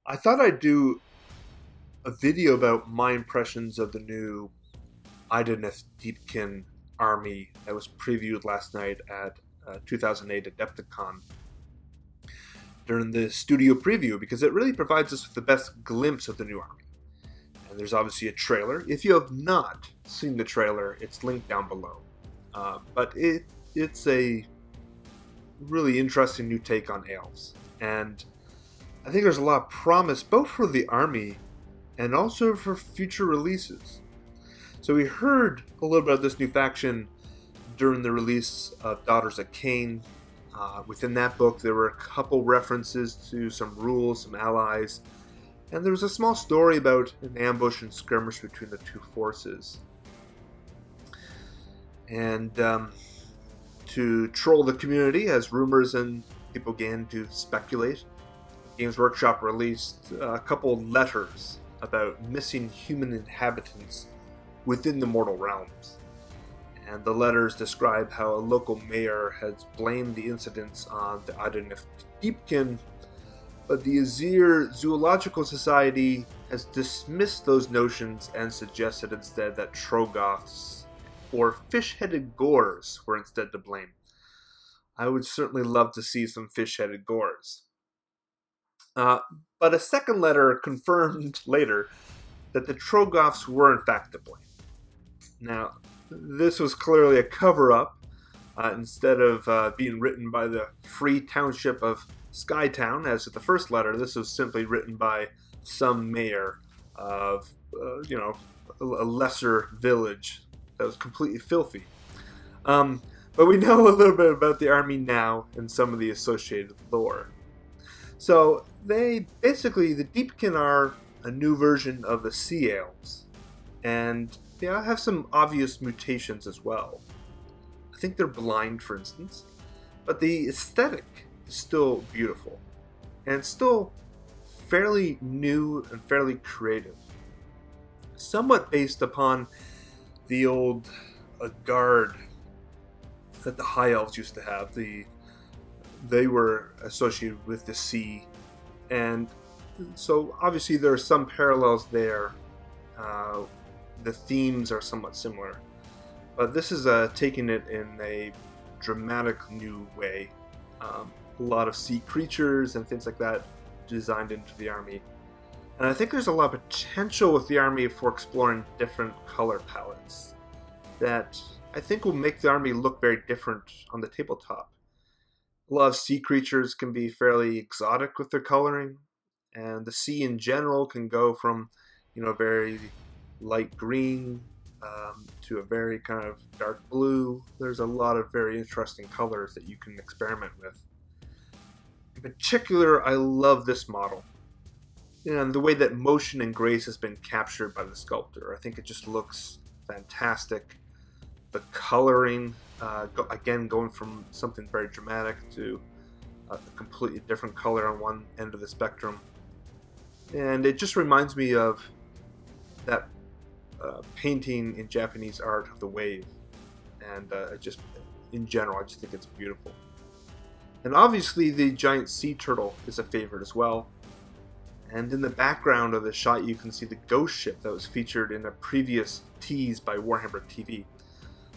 I thought I'd do a video about my impressions of the new Idoneth Deepkin army that was previewed last night at 2008 Adepticon during the studio preview because it really provides us with the best glimpse of the new army. And there's obviously a trailer. If you have not seen the trailer, it's linked down below. It's a really interesting new take on Aelves. And I think there's a lot of promise both for the army and also for future releases. So we heard a little bit of this new faction during the release of Daughters of Cain. Within that book, there were a couple references to some rules, some allies, and there was a small story about an ambush and skirmish between the two forces. And to troll the community, as rumors and people began to speculate, Games Workshop released a couple letters about missing human inhabitants within the mortal realms. And the letters describe how a local mayor has blamed the incidents on the Idoneth Deepkin, but the Azir Zoological Society has dismissed those notions and suggested instead that Troggoths or fish-headed gores were instead to blame. I would certainly love to see some fish-headed gores. But a second letter confirmed later that the Troggoths were in fact to blame. Now, this was clearly a cover-up. Instead of being written by the Free Township of Skytown, as with the first letter, this was simply written by some mayor of, a lesser village that was completely filthy. But we know a little bit about the army now and some of the associated lore. So the Deepkin are a new version of the Sea Elves, and they have some obvious mutations as well. I think they're blind, for instance, but the aesthetic is still beautiful, and still fairly new and fairly creative. Somewhat based upon the old guard that the High Elves used to have. They were associated with the sea, and so obviously there are some parallels there. The themes are somewhat similar, but this is taking it in a dramatic new way. A lot of sea creatures and things like that designed into the army, and I think there's a lot of potential with the army for exploring different color palettes that I think will make the army look very different on the tabletop. A lot of sea creatures can be fairly exotic with their coloring, and the sea in general can go from, very light green to a very kind of dark blue. There's a lot of very interesting colors that you can experiment with. In particular, I love this model, and the way that motion and grace has been captured by the sculptor. I think it just looks fantastic. The coloring, again, going from something very dramatic to a completely different color on one end of the spectrum. And it just reminds me of that painting in Japanese art of the wave. And in general, I just think it's beautiful. And obviously the giant sea turtle is a favorite as well. And in the background of the shot, you can see the ghost ship that was featured in a previous tease by Warhammer TV.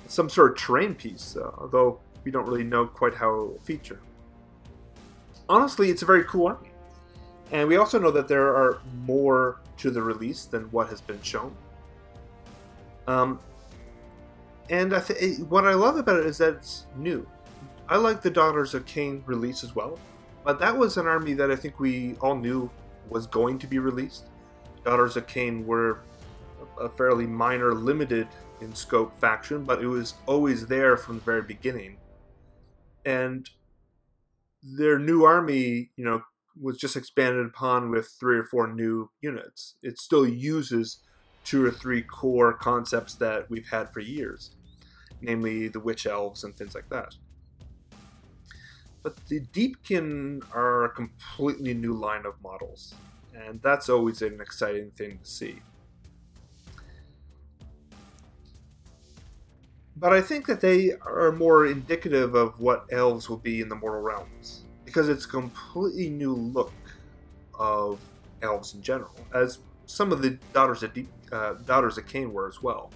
Some sort of terrain piece, although we don't really know quite how it will feature. Honestly, it's a very cool army. And we also know that there are more to the release than what has been shown. And what I love about it is that it's new. I like the Daughters of Cain release as well, but that was an army that I think we all knew was going to be released. Daughters of Cain were a fairly minor, limited in scope faction, but it was always there from the very beginning. And their new army, was just expanded upon with 3 or 4 new units. It still uses 2 or 3 core concepts that we've had for years, namely the witch elves and things like that. But the Deepkin are a completely new line of models, and that's always an exciting thing to see. But I think that they are more indicative of what elves will be in the mortal realms, because it's a completely new look of elves in general, as some of the daughters of Cain were as well.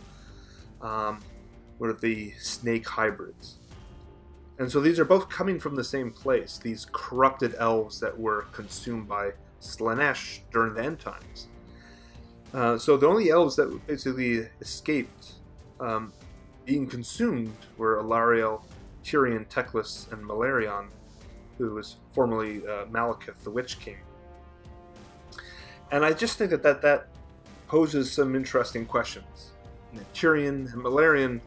Were the snake hybrids. And so these are both coming from the same place, these corrupted elves that were consumed by Slaanesh during the end times. So the only elves that basically escaped being consumed were Alariel, Tyrion, Teclis, and Malerion, who was formerly Malekith, the Witch King. And I just think that poses some interesting questions. Tyrion and Malerion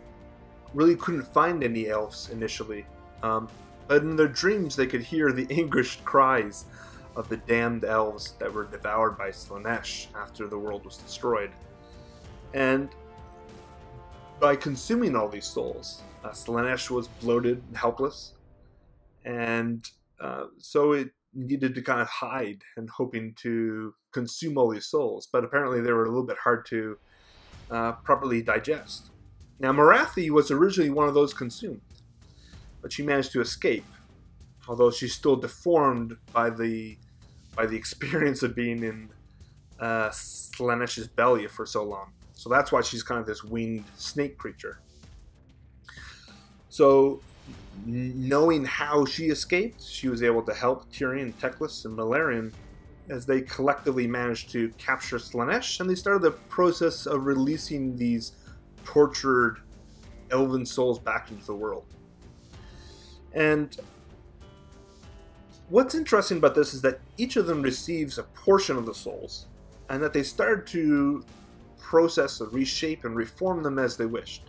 really couldn't find any elves initially, but in their dreams they could hear the anguished cries of the damned elves that were devoured by Slaanesh after the world was destroyed. And by consuming all these souls, Slaanesh was bloated and helpless, and so it needed to kind of hide and hoping to consume all these souls, but apparently they were a little bit hard to properly digest. Now, Morathi was originally one of those consumed, but she managed to escape, although she's still deformed by the experience of being in Slaanesh's belly for so long. So that's why she's kind of this winged snake creature. So, knowing how she escaped, she was able to help Tyrion, Teclis, and Malerion as they collectively managed to capture Slaanesh, and they started the process of releasing these tortured elven souls back into the world. And what's interesting about this is that each of them receives a portion of the souls, and that they started to process and reshape and reform them as they wished.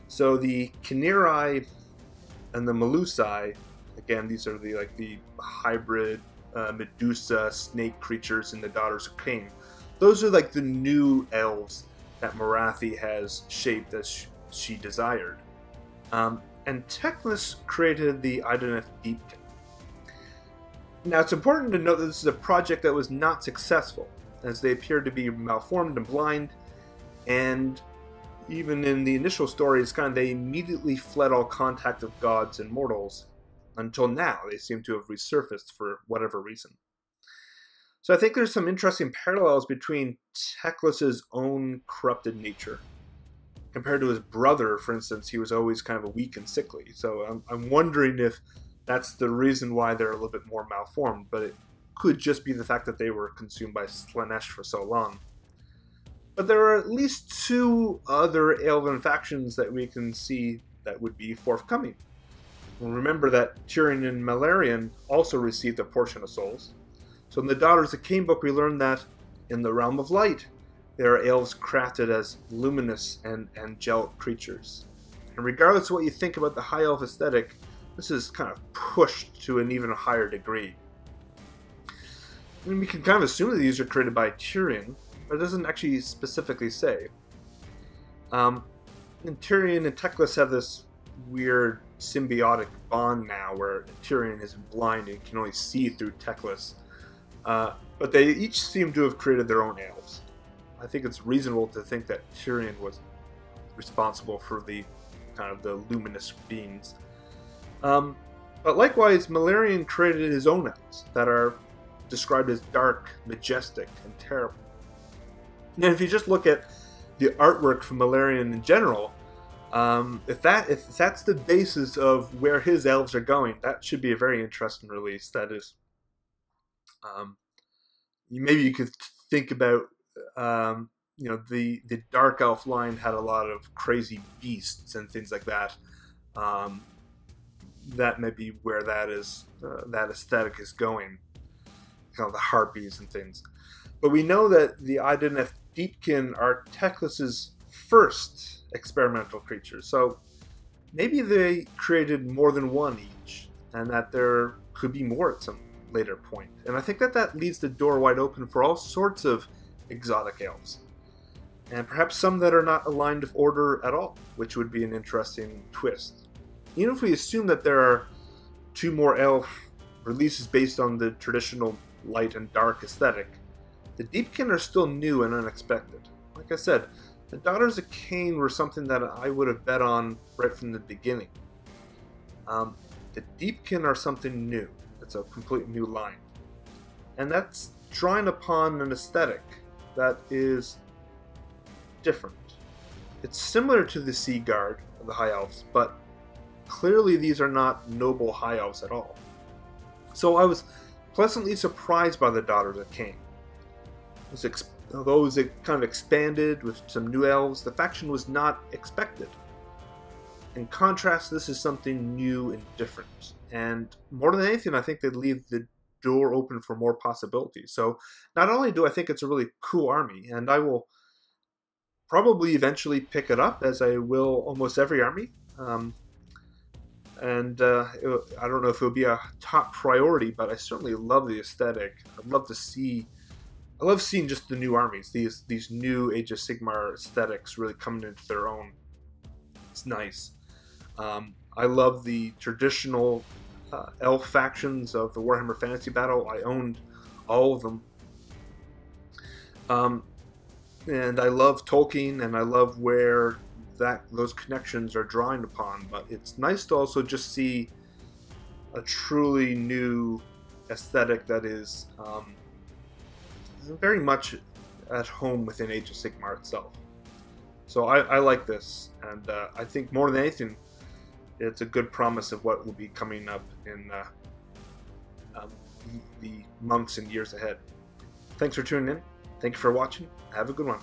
So the Kinnerai and the Melusai, again, these are the hybrid Medusa snake creatures in the Daughters of Cain. Those are like the new elves that Morathi has shaped as she desired. And Teclis created the Idoneth Deepkin. Now, it's important to note that this is a project that was not successful, as they appeared to be malformed and blind, and even in the initial story, they immediately fled all contact of gods and mortals. Until now, they seem to have resurfaced for whatever reason. So I think there's some interesting parallels between Teclis's own corrupted nature. Compared to his brother, for instance, he was always kind of weak and sickly. So I'm wondering if that's the reason why they're a little bit more malformed, but it could just be the fact that they were consumed by Slaanesh for so long. But there are at least two other Elven factions that we can see that would be forthcoming. Remember that Tyrion and Malerion also received a portion of souls. So in the Daughters of Cain book, we learn that in the realm of light, there are elves crafted as luminous and angelic creatures. And regardless of what you think about the high elf aesthetic, this is kind of pushed to an even higher degree. And we can kind of assume that these are created by Tyrion, but it doesn't actually specifically say. And Tyrion and Teclis have this weird symbiotic bond now where Tyrion is blind and can only see through Teclis. But they each seem to have created their own elves. I think it's reasonable to think that Tyrion was responsible for the kind of the luminous beings. But likewise, Malerion created his own elves that are described as dark, majestic, and terrible. And if you just look at the artwork from Malerion in general, if that's the basis of where his elves are going, that should be a very interesting release. That is, maybe you could think about, the Dark Elf line had a lot of crazy beasts and things like that. That may be where that aesthetic is going, kind of the harpies and things. But we know that the Idoneth Deepkin are Teclis's first experimental creatures, so maybe they created more than one each, and that there could be more at some later point. And I think that leaves the door wide open for all sorts of exotic elves, and perhaps some that are not aligned with order at all, which would be an interesting twist. Even if we assume that there are two more elf releases based on the traditional light and dark aesthetic, the Deepkin are still new and unexpected. Like I said, the Daughters of Cain were something that I would have bet on right from the beginning. The Deepkin are something new. It's a complete new line. And that's drawing upon an aesthetic that is different. It's similar to the Sea Guard of the High Elves, but clearly these are not noble High Elves at all. So I was pleasantly surprised by the Daughters of Cain. Although it was kind of expanded with some new elves, the faction was not expected. In contrast, this is something new and different. And more than anything, I think they leave the door open for more possibilities. So not only do I think it's a really cool army, and I will probably eventually pick it up, as I will almost every army. I don't know if it'll be a top priority, but I certainly love the aesthetic. I love seeing just the new armies, these new Age of Sigmar aesthetics really coming into their own. It's nice. I love the traditional elf factions of the Warhammer Fantasy Battle. I owned all of them. And I love Tolkien, and I love where those connections are drawing upon. But it's nice to also just see a truly new aesthetic that is very much at home within Age of Sigmar itself. So I like this, and I think more than anything, it's a good promise of what will be coming up in the months and years ahead. Thanks for tuning in. Thank you for watching. Have a good one.